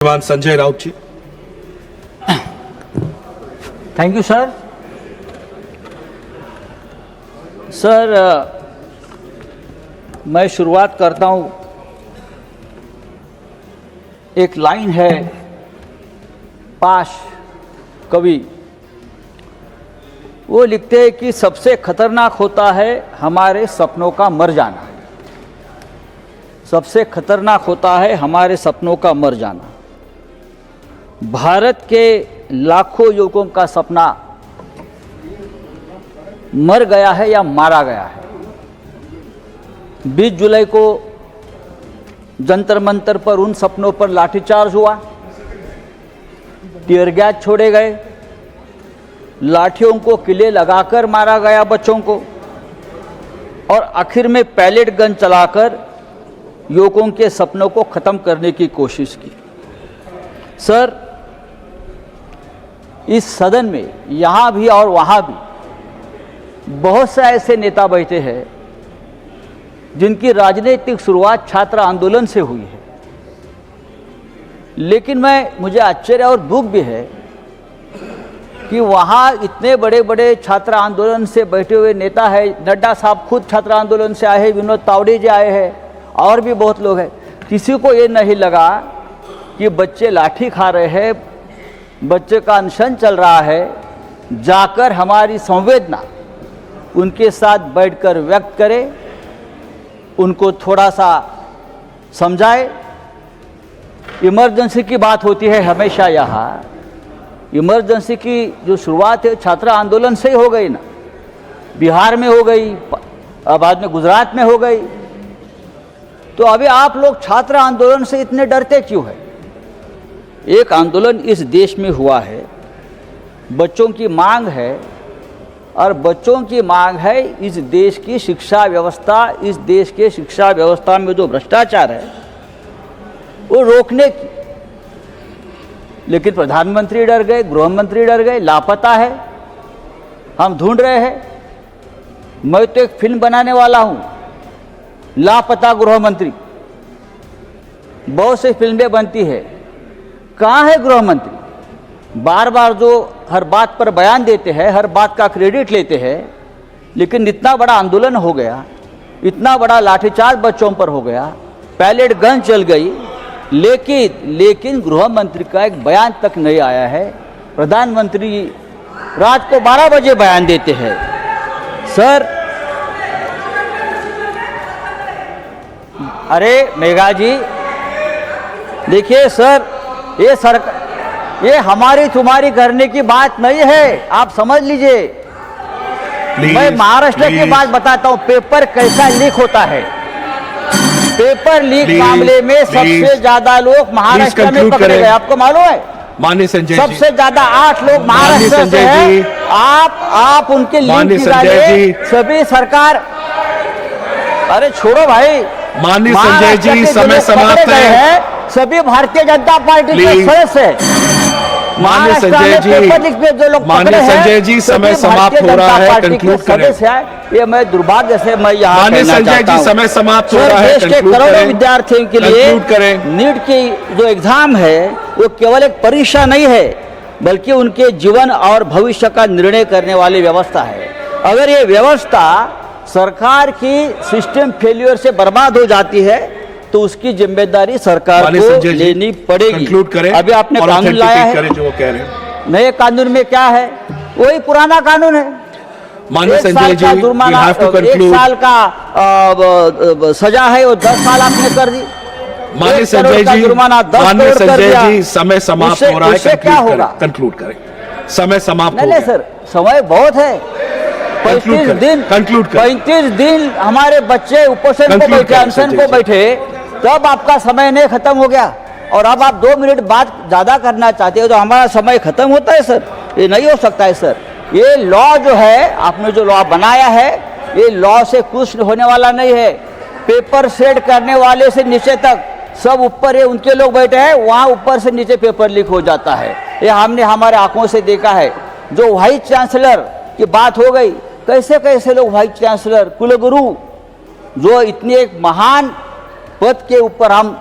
श्रीमान Sanjay Raut ji. Thank you sir. Sir मैं शुरुआत करता हूँ। एक लाइन है पाश कवि, वो लिखते हैं कि सबसे खतरनाक होता है हमारे सपनों का मर जाना। सबसे खतरनाक होता है हमारे सपनों का मर जाना। भारत के लाखों युवकों का सपना मर गया है या मारा गया है। 20 जुलाई को जंतर मंतर पर उन सपनों पर लाठीचार्ज हुआ, टीयर गैस छोड़े गए, लाठियों को किले लगाकर मारा गया बच्चों को, और आखिर में पैलेट गन चलाकर युवकों के सपनों को ख़त्म करने की कोशिश की। सर, इस सदन में यहाँ भी और वहाँ भी बहुत से ऐसे नेता बैठे हैं जिनकी राजनीतिक शुरुआत छात्र आंदोलन से हुई है, लेकिन मुझे आश्चर्य और दुख भी है कि वहाँ इतने बड़े बड़े छात्र आंदोलन से बैठे हुए नेता है। नड्डा साहब खुद छात्र आंदोलन से आए हैं, विनोद तावड़े जी आए हैं, और भी बहुत लोग हैं। किसी को ये नहीं लगा कि बच्चे लाठी खा रहे हैं, बच्चे का अनशन चल रहा है, जाकर हमारी संवेदना उनके साथ बैठकर व्यक्त करें, उनको थोड़ा सा समझाए। इमरजेंसी की बात होती है हमेशा यहाँ। इमरजेंसी की जो शुरुआत है छात्र आंदोलन से ही हो गई ना, बिहार में हो गई, बाद में गुजरात में हो गई। तो अभी आप लोग छात्र आंदोलन से इतने डरते क्यों है? एक आंदोलन इस देश में हुआ है, बच्चों की मांग है, और बच्चों की मांग है इस देश की शिक्षा व्यवस्था, इस देश के शिक्षा व्यवस्था में जो भ्रष्टाचार है वो रोकने की। लेकिन प्रधानमंत्री डर गए, गृह मंत्री डर गए, लापता है, हम ढूंढ रहे हैं। मैं तो एक फिल्म बनाने वाला हूँ, लापता गृह मंत्री। बहुत सी फिल्में बनती है, कहाँ है गृह मंत्री? बार बार जो हर बात पर बयान देते हैं, हर बात का क्रेडिट लेते हैं, लेकिन इतना बड़ा आंदोलन हो गया, इतना बड़ा लाठीचार्ज बच्चों पर हो गया, पैलेट गन चल गई, लेकिन गृह मंत्री का एक बयान तक नहीं आया है। प्रधानमंत्री रात को 12 बजे बयान देते हैं। सर, अरे मेघा जी, देखिए सर, ये सरकार, ये हमारी तुम्हारी करने की बात नहीं है, आप समझ लीजिए। मैं महाराष्ट्र की बात बताता हूँ, पेपर कैसा लीक होता है। पेपर लीक मामले में सबसे ज्यादा लोग महाराष्ट्र में पकड़े गए, आपको मालूम है? माननीय संजय जी, सबसे ज्यादा 8 लोग महाराष्ट्र से हैं। आप उनके लिंक निकालिए। सभी सरकार, अरे छोड़ो भाई, माननीय संजय जी, समय समाप्त है। सभी भारतीय जनता पार्टी के सदस्य हैं। माननीय संजय जी, समय समाप्त हो रहा है, कंक्लूड करें। ये मैं दुर्भाग्य से मैं यहाँ माननीय संजय जी, समय समाप्त हो रहा है, देश के करोड़ों विद्यार्थियों के लिए नीट की जो एग्जाम है वो केवल एक परीक्षा नहीं है, बल्कि उनके जीवन और भविष्य का निर्णय करने वाली व्यवस्था है। अगर ये व्यवस्था सरकार की सिस्टम फेल्यूर से बर्बाद हो जाती है तो उसकी जिम्मेदारी सरकार को लेनी पड़ेगी। कंक्लूड करें। अभी आपने कानून लाया है, जो वो कह रहे हैं। नए कानून में क्या है? वही पुराना कानून है। माननीय संजय जी, जुर्माना, 1 साल का सजा है, वो 10 साल आपने कर दी। माननीय संजय जी, जुर्माना 10 माननीय करोड़ कर संजय दिया। जी, समय समाप्त हो रहा है, क्या होगा? कंक्लूड करें। समय समाप्त हो नहीं सर, समय बहुत है। 35 दिन, कंक्लूड करें। 35 दिन हमारे बच्चे उपोषण को बैठे, अनशन को बैठे, तब आपका समय नहीं खत्म हो गया, और अब आप 2 मिनट बात ज्यादा करना चाहते हो तो हमारा समय खत्म होता है सर? ये नहीं हो सकता है सर। ये लॉ जो है, आपने जो लॉ बनाया है, ये लॉ से कुछ होने वाला नहीं है। पेपर सेट करने वाले से नीचे तक सब ऊपर है, उनके लोग बैठे हैं, वहाँ ऊपर से नीचे पेपर लीक हो जाता है। ये हमने हमारे आंखों से देखा है। जो वाइस चांसलर की बात हो गई, कैसे कैसे लोग वाइस चांसलर, कुलगुरु, जो इतने एक महान पद के ऊपर हम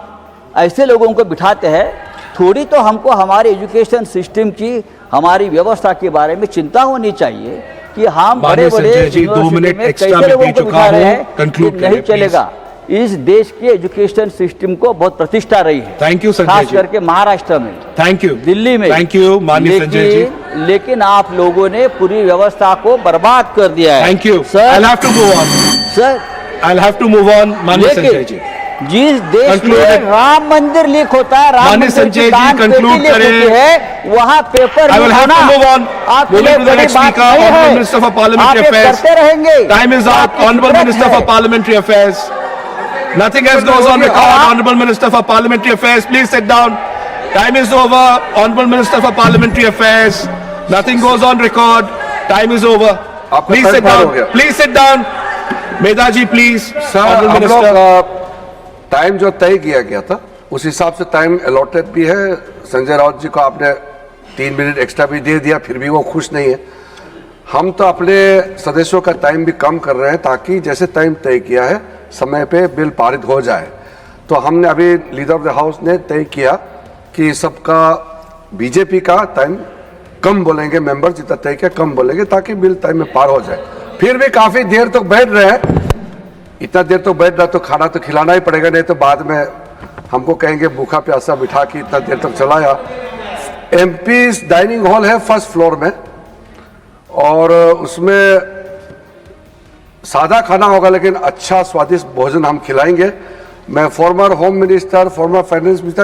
ऐसे लोगों को बिठाते हैं, थोड़ी तो हमको हमारे एजुकेशन सिस्टम की, हमारी व्यवस्था के बारे में चिंता होनी चाहिए कि हम माननीय बड़े बड़े संजय जी, 2 यूनिवर्सिटी मिनट में एक्स्ट्रा कैसे मैं लोगों दे को चुका बिठा रहे हूं। हैं, Conclude ये नहीं करिए, चलेगा। इस देश के एजुकेशन सिस्टम को बहुत प्रतिष्ठा रही है, Thank you, संजय खास जी। करके महाराष्ट्र में, थैंक यू, दिल्ली में। थैंक यू माननीय संजय जी, लेकिन आप लोगों ने पूरी व्यवस्था को बर्बाद कर दिया है। Thank you. Sir, I'll have to move on. Sir, I'll have to move on, माननीय संजय जी। जिस देश Concluded. में राम मंदिर लीक होता है, राम माननीय मंदिर संजय की जी, दान पेटी conclude लीक करें। होती है, वहाँ paper I will leak have to होना move on. आपके Moving लिए to the बड़ी next बात speaker, नहीं Honorable है। Minister for आप Parliamentary ये Affairs. करते रहेंगे। Time is up, आपकी Honorable फितरत Minister है। for Parliamentary Affairs. Nothing else goes on record. Honorable Minister for Parliamentary Affairs, please sit down. Time is over. Honorable Minister for Parliamentary Affairs. Nothing goes on record. Time is over. आपका Please time sit पार हो down. गया। Please sit down. Medha ji, please. Sir, Honorable हम Minister. लोग time जो तय किया गया था उस हिसाब से टाइम अलॉटेड भी है। संजय राउत जी को आपने 3 मिनट एक्स्ट्रा भी दे दिया, फिर भी वो खुश नहीं है। हम तो अपने सदस्यों का टाइम भी कम कर रहे हैं ताकि जैसे टाइम तय किया है समय पे बिल पारित हो जाए। तो हमने अभी लीडर ऑफ द हाउस ने तय किया कि सबका बीजेपी का टाइम कम बोलेंगे, मेंबर जितना तय किया कम बोलेंगे ताकि बिल टाइम में पार हो जाए। फिर भी काफी देर तक बैठ रहे हैं, इतना देर तो बैठ रहा तो खाना तो खिलाना ही पड़ेगा, नहीं तो बाद में हमको कहेंगे भूखा प्यासा बिठा के इतना देर तक चलाया। एमपी डाइनिंग हॉल है फर्स्ट फ्लोर में और उसमें सादा खाना होगा लेकिन अच्छा स्वादिष्ट भोजन हम खिलाएंगे। मैं farmer home minister, former finance minister